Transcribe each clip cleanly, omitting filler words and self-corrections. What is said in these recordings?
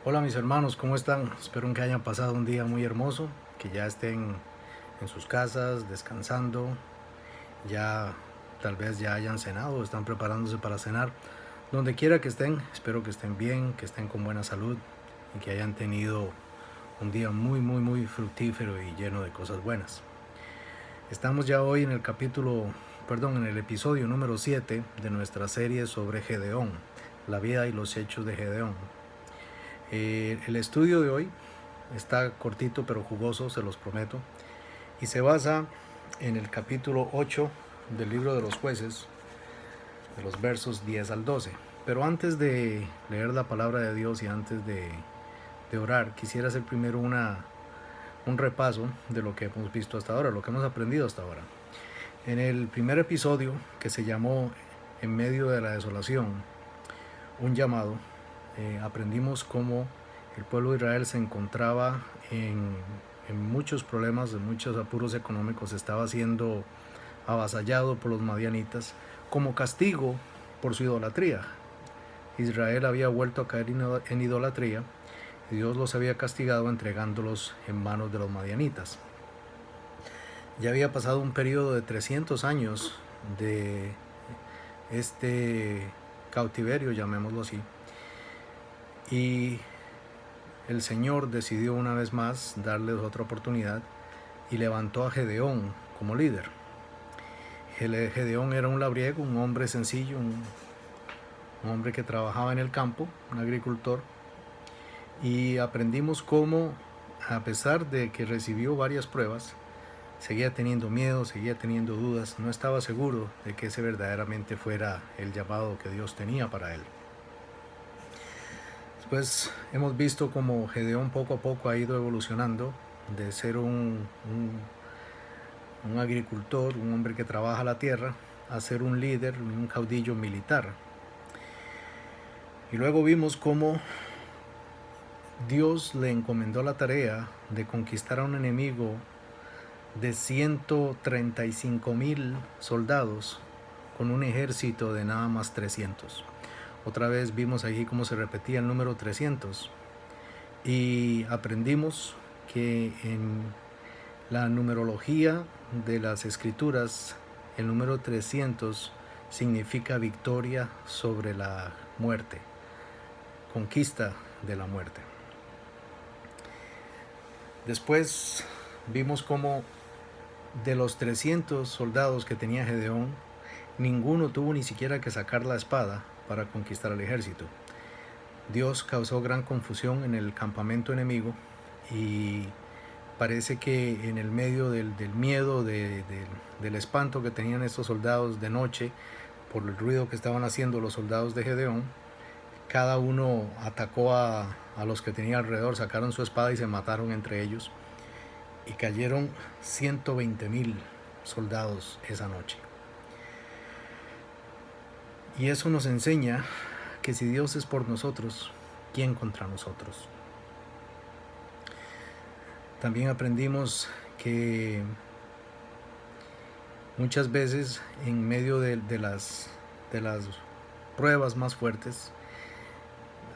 Hola mis hermanos, ¿cómo están? Espero que hayan pasado un día muy hermoso, que ya estén en sus casas descansando, ya tal vez ya hayan cenado o están preparándose para cenar. Donde quiera que estén, espero que estén bien, que estén con buena salud y que hayan tenido un día muy fructífero y lleno de cosas buenas. Estamos ya hoy en en el episodio número 7 de nuestra serie sobre Gedeón, la vida y los hechos de Gedeón. El estudio de hoy está cortito pero jugoso, se los prometo, y se basa en el capítulo 8 del libro de los jueces, de los versos 10 al 12. Pero antes de leer la palabra de Dios y antes de orar, quisiera hacer primero un repaso de lo que hemos visto hasta ahora, lo que hemos aprendido hasta ahora. En el primer episodio, que se llamó En medio de la desolación, un llamado, aprendimos cómo el pueblo de Israel se encontraba en muchos problemas, en muchos apuros económicos, estaba siendo avasallado por los madianitas como castigo por su idolatría. Israel había vuelto a caer en idolatría y Dios los había castigado entregándolos en manos de los madianitas. Ya había pasado un periodo de 300 años de este cautiverio, llamémoslo así, y el Señor decidió una vez más darles otra oportunidad y levantó a Gedeón como líder. Gedeón era un labriego, un hombre sencillo, un hombre que trabajaba en el campo, un agricultor, y aprendimos cómo, a pesar de que recibió varias pruebas, seguía teniendo miedo, seguía teniendo dudas, no estaba seguro de que ese verdaderamente fuera el llamado que Dios tenía para él. Después hemos visto cómo Gedeón poco a poco ha ido evolucionando de ser un agricultor, un hombre que trabaja la tierra, a ser un líder, un caudillo militar. Y luego vimos cómo Dios le encomendó la tarea de conquistar a un enemigo de 135,000 soldados con un ejército de nada más 300. Otra vez vimos ahí cómo se repetía el número 300 y aprendimos que en la numerología de las escrituras el número 300 significa victoria sobre la muerte, conquista de la muerte. Después vimos cómo de los 300 soldados que tenía Gedeón, ninguno tuvo ni siquiera que sacar la espada para conquistar al ejército. Dios causó gran confusión en el campamento enemigo y parece que en el medio del miedo, del espanto que tenían estos soldados de noche por el ruido que estaban haciendo los soldados de Gedeón, cada uno atacó a los que tenía alrededor, sacaron su espada y se mataron entre ellos y cayeron 120,000 soldados esa noche. Y eso nos enseña que si Dios es por nosotros, ¿quién contra nosotros? También aprendimos que muchas veces en medio de las pruebas más fuertes,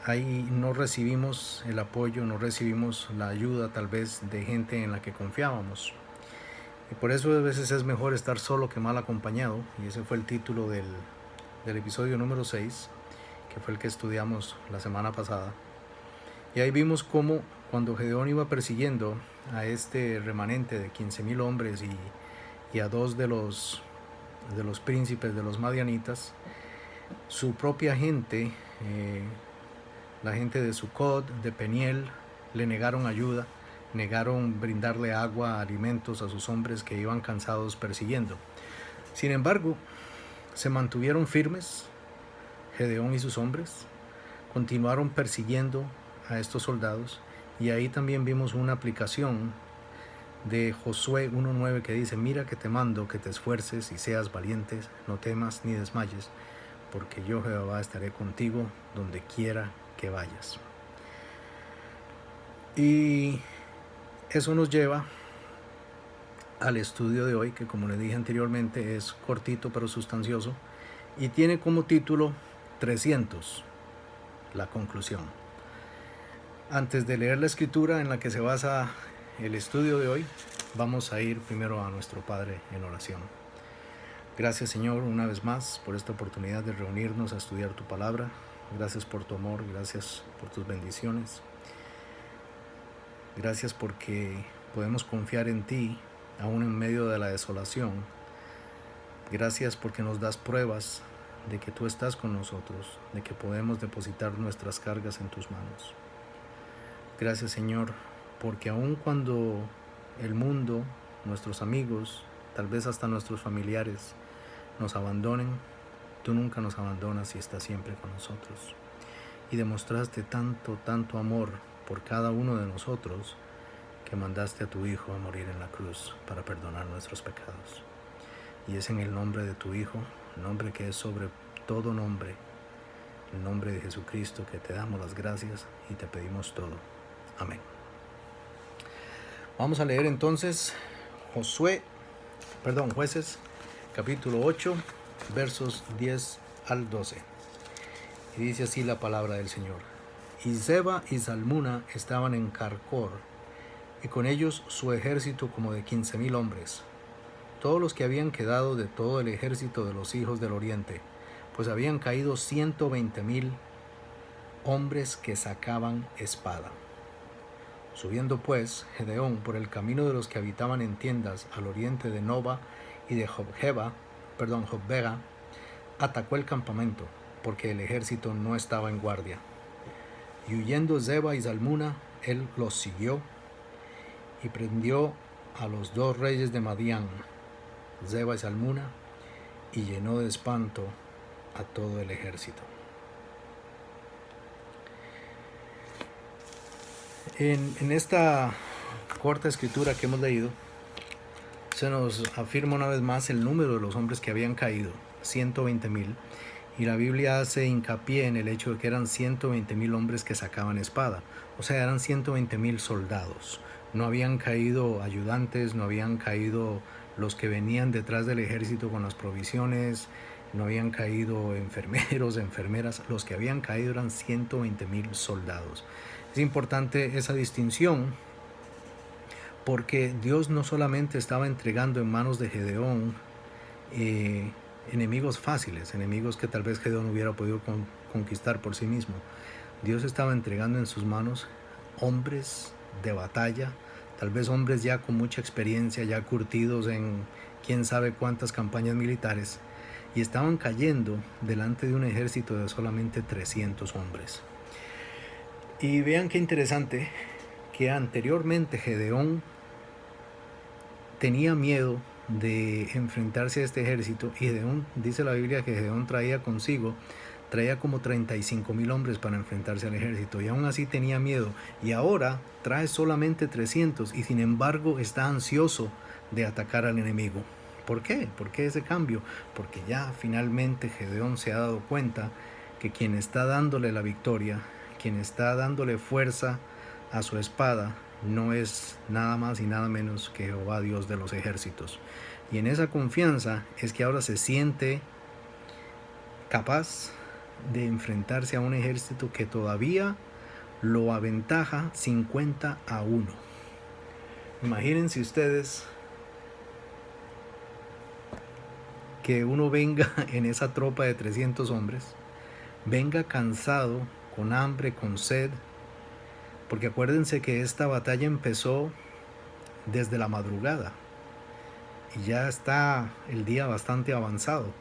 ahí no recibimos el apoyo, no recibimos la ayuda tal vez de gente en la que confiábamos. Y por eso a veces es mejor estar solo que mal acompañado, y ese fue el título del episodio número 6, que fue el que estudiamos la semana pasada. Y ahí vimos cómo cuando Gedeón iba persiguiendo a este remanente de 15,000 hombres y a dos de los príncipes de los madianitas, su propia gente, la gente de Sucot, de Peniel, le negaron ayuda, negaron brindarle agua, alimentos a sus hombres que iban cansados persiguiendo. Sin embargo, se mantuvieron firmes, Gedeón y sus hombres, continuaron persiguiendo a estos soldados, y ahí también vimos una aplicación de Josué 1:9 que dice: mira que te mando que te esfuerces y seas valientes, no temas ni desmayes, porque yo Jehová estaré contigo donde quiera que vayas. Y eso nos lleva al estudio de hoy, que como les dije anteriormente es cortito pero sustancioso y tiene como título 300, la conclusión. Antes de leer la escritura en la que se basa el estudio de hoy, vamos a ir primero a nuestro Padre en oración. Gracias, Señor, una vez más por esta oportunidad de reunirnos a estudiar tu palabra. Gracias por tu amor, gracias por tus bendiciones. Gracias porque podemos confiar en ti aún en medio de la desolación. Gracias porque nos das pruebas de que tú estás con nosotros, de que podemos depositar nuestras cargas en tus manos. Gracias, Señor, porque aun cuando el mundo, nuestros amigos, tal vez hasta nuestros familiares nos abandonen, tú nunca nos abandonas y estás siempre con nosotros. Y demostraste tanto amor por cada uno de nosotros que mandaste a tu Hijo a morir en la cruz para perdonar nuestros pecados. Y es en el nombre de tu Hijo, el nombre que es sobre todo nombre, el nombre de Jesucristo, que te damos las gracias y te pedimos todo. Amén. Vamos a leer entonces Jueces, capítulo 8, versos 10 al 12. Y dice así la palabra del Señor. Y Zeba y Zalmuna estaban en Carcor, y con ellos su ejército como de 15,000 hombres, todos los que habían quedado de todo el ejército de los hijos del oriente, pues habían caído 120,000 hombres que sacaban espada. Subiendo pues Gedeón por el camino de los que habitaban en tiendas al oriente de Noba y de Jobbega, atacó el campamento, porque el ejército no estaba en guardia. Y huyendo Zeba y Zalmuna, él los siguió y prendió a los 2 reyes de Madián, Zeba y Zalmuna, y llenó de espanto a todo el ejército. En esta corta escritura que hemos leído, se nos afirma una vez más el número de los hombres que habían caído, 120,000, y la Biblia hace hincapié en el hecho de que eran 120,000 hombres que sacaban espada, o sea, eran 120,000 soldados. No habían caído ayudantes, no habían caído los que venían detrás del ejército con las provisiones, no habían caído enfermeros, enfermeras, los que habían caído eran 120,000 soldados. Es importante esa distinción porque Dios no solamente estaba entregando en manos de Gedeón enemigos fáciles, enemigos que tal vez Gedeón hubiera podido conquistar por sí mismo. Dios estaba entregando en sus manos hombres de batalla, tal vez hombres ya con mucha experiencia, ya curtidos en quién sabe cuántas campañas militares, y estaban cayendo delante de un ejército de solamente 300 hombres. Y vean qué interesante que anteriormente Gedeón tenía miedo de enfrentarse a este ejército, y Gedeón, dice la Biblia que Gedeón traía como 35,000 hombres para enfrentarse al ejército, y aún así tenía miedo, y ahora trae solamente 300 y sin embargo está ansioso de atacar al enemigo. ¿Por qué? ¿Por qué ese cambio? Porque ya finalmente Gedeón se ha dado cuenta que quien está dándole la victoria, quien está dándole fuerza a su espada, no es nada más y nada menos que Jehová, Dios de los ejércitos. Y en esa confianza es que ahora se siente capaz de enfrentarse a un ejército que todavía lo aventaja 50-1. Imagínense ustedes que uno venga en esa tropa de 300 hombres, venga cansado, con hambre, con sed, porque acuérdense que esta batalla empezó desde la madrugada y ya está el día bastante avanzado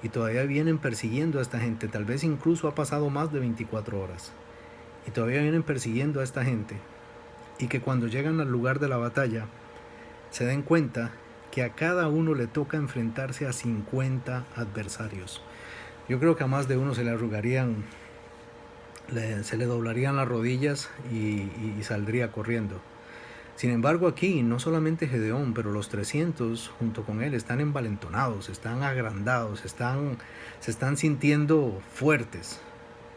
y todavía vienen persiguiendo a esta gente. Tal vez incluso ha pasado más de 24 horas y todavía vienen persiguiendo a esta gente, y que cuando llegan al lugar de la batalla se den cuenta que a cada uno le toca enfrentarse a 50 adversarios. Yo creo que a más de uno se le arrugarían, se le doblarían las rodillas y saldría corriendo. Sin embargo, aquí no solamente Gedeón, pero los 300 junto con él están envalentonados, están agrandados, se están sintiendo fuertes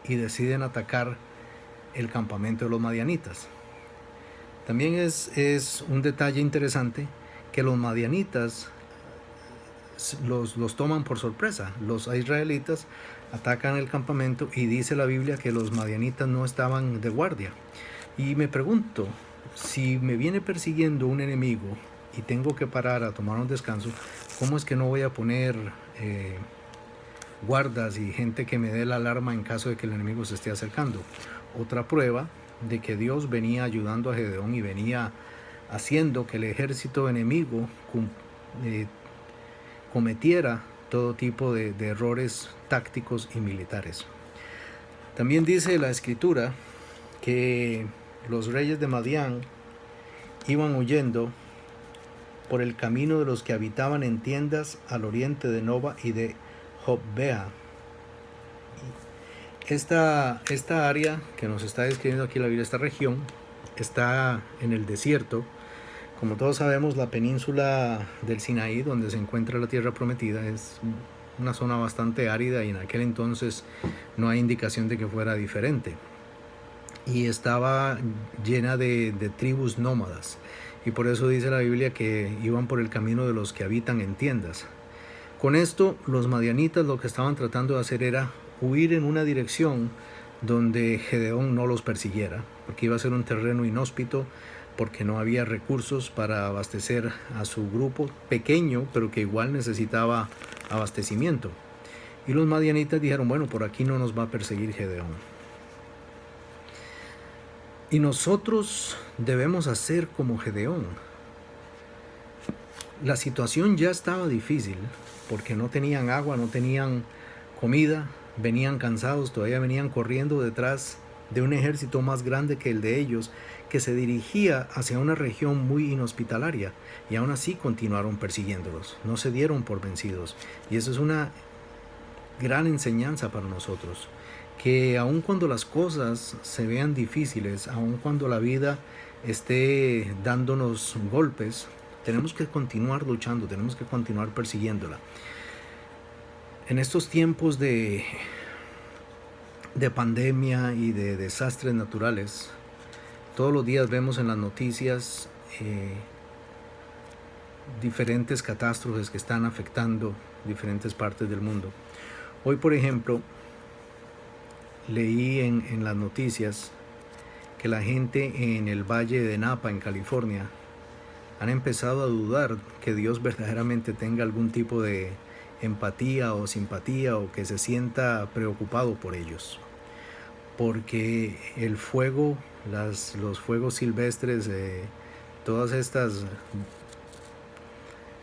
y deciden atacar el campamento de los madianitas. También es un detalle interesante que los madianitas los toman por sorpresa. Los israelitas atacan el campamento y dice la Biblia que los madianitas no estaban de guardia. Y me pregunto, si me viene persiguiendo un enemigo y tengo que parar a tomar un descanso, ¿cómo es que no voy a poner guardas y gente que me dé la alarma en caso de que el enemigo se esté acercando? Otra prueba de que Dios venía ayudando a Gedeón y venía haciendo que el ejército enemigo cometiera todo tipo de errores tácticos y militares. También dice la escritura que los reyes de Madián iban huyendo por el camino de los que habitaban en tiendas al oriente de Nova y de Jobbea. Esta área que nos está describiendo aquí la Biblia, esta región, está en el desierto. Como todos sabemos, la península del Sinaí, donde se encuentra la tierra prometida, es una zona bastante árida y en aquel entonces no hay indicación de que fuera diferente. Y estaba llena de tribus nómadas. Y por eso dice la Biblia que iban por el camino de los que habitan en tiendas. Con esto, los madianitas lo que estaban tratando de hacer era huir en una dirección donde Gedeón no los persiguiera, porque iba a ser un terreno inhóspito, porque no había recursos para abastecer a su grupo pequeño, pero que igual necesitaba abastecimiento. Y los madianitas dijeron, bueno, por aquí no nos va a perseguir Gedeón. Y nosotros debemos hacer como Gedeón. La situación ya estaba difícil, porque no tenían agua, no tenían comida, venían cansados, todavía venían corriendo detrás de un ejército más grande que el de ellos, que se dirigía hacia una región muy inhospitalaria, y aún así continuaron persiguiéndolos, no se dieron por vencidos. Y eso es una gran enseñanza para nosotros, que aun cuando las cosas se vean difíciles, aun cuando la vida esté dándonos golpes, tenemos que continuar luchando, tenemos que continuar persiguiéndola. En estos tiempos de pandemia y de desastres naturales, todos los días vemos en las noticias diferentes catástrofes que están afectando diferentes partes del mundo. Hoy, por ejemplo, leí en las noticias que la gente en el Valle de Napa, en California, han empezado a dudar que Dios verdaderamente tenga algún tipo de empatía o simpatía, o que se sienta preocupado por ellos, porque el fuego, los fuegos silvestres, todas estas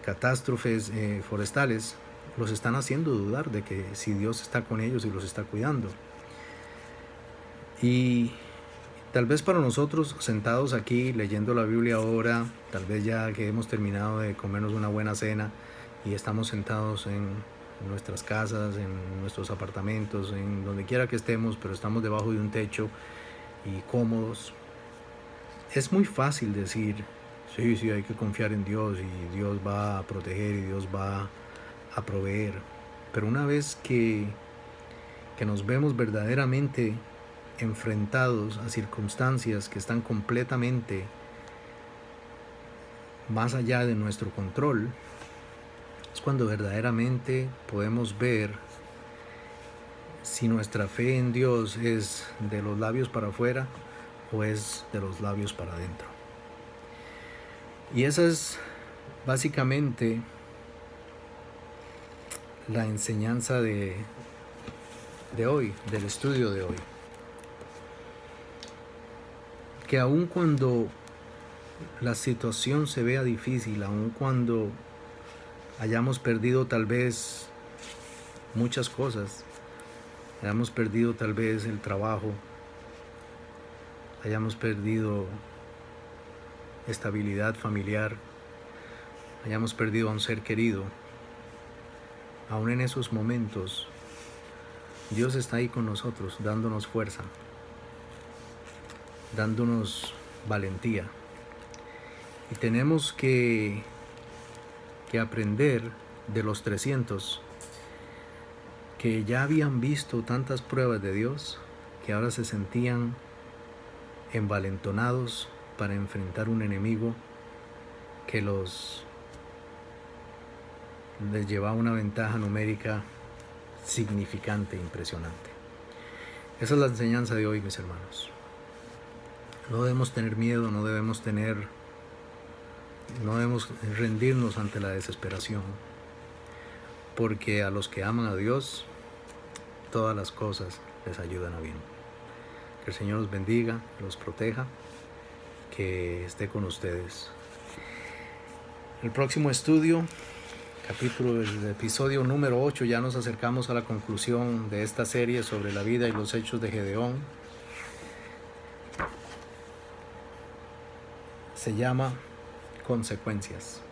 catástrofes forestales los están haciendo dudar de que si Dios está con ellos y los está cuidando. Y tal vez para nosotros, sentados aquí leyendo la Biblia ahora, tal vez ya que hemos terminado de comernos una buena cena y estamos sentados en nuestras casas, en nuestros apartamentos, en donde quiera que estemos, pero estamos debajo de un techo y cómodos, es muy fácil decir, sí, hay que confiar en Dios y Dios va a proteger y Dios va a proveer. Pero una vez que nos vemos verdaderamente enfrentados a circunstancias que están completamente más allá de nuestro control, es cuando verdaderamente podemos ver si nuestra fe en Dios es de los labios para afuera o es de los labios para adentro. Y esa es básicamente la enseñanza de hoy, del estudio de hoy. Que aun cuando la situación se vea difícil, aun cuando hayamos perdido tal vez muchas cosas, hayamos perdido tal vez el trabajo, hayamos perdido estabilidad familiar, hayamos perdido a un ser querido, aun en esos momentos, Dios está ahí con nosotros, dándonos fuerza, dándonos valentía. Y tenemos que aprender de los 300 que ya habían visto tantas pruebas de Dios, que ahora se sentían envalentonados para enfrentar un enemigo que les llevaba una ventaja numérica significante e impresionante. Esa es la enseñanza de hoy, mis hermanos. No debemos tener miedo, no debemos rendirnos ante la desesperación, porque a los que aman a Dios, todas las cosas les ayudan a bien. Que el Señor los bendiga, los proteja, que esté con ustedes. El próximo estudio, el episodio número 8, ya nos acercamos a la conclusión de esta serie sobre la vida y los hechos de Gedeón. Se llama Consecuencias.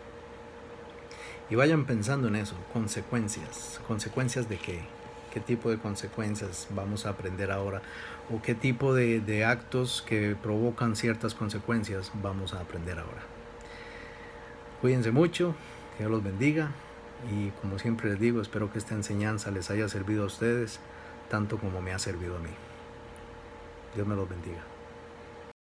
Y vayan pensando en eso, consecuencias. ¿Consecuencias de qué? ¿Qué tipo de consecuencias vamos a aprender ahora? ¿O qué tipo de actos que provocan ciertas consecuencias vamos a aprender ahora? Cuídense mucho, que Dios los bendiga. Y como siempre les digo, espero que esta enseñanza les haya servido a ustedes tanto como me ha servido a mí. Dios me los bendiga.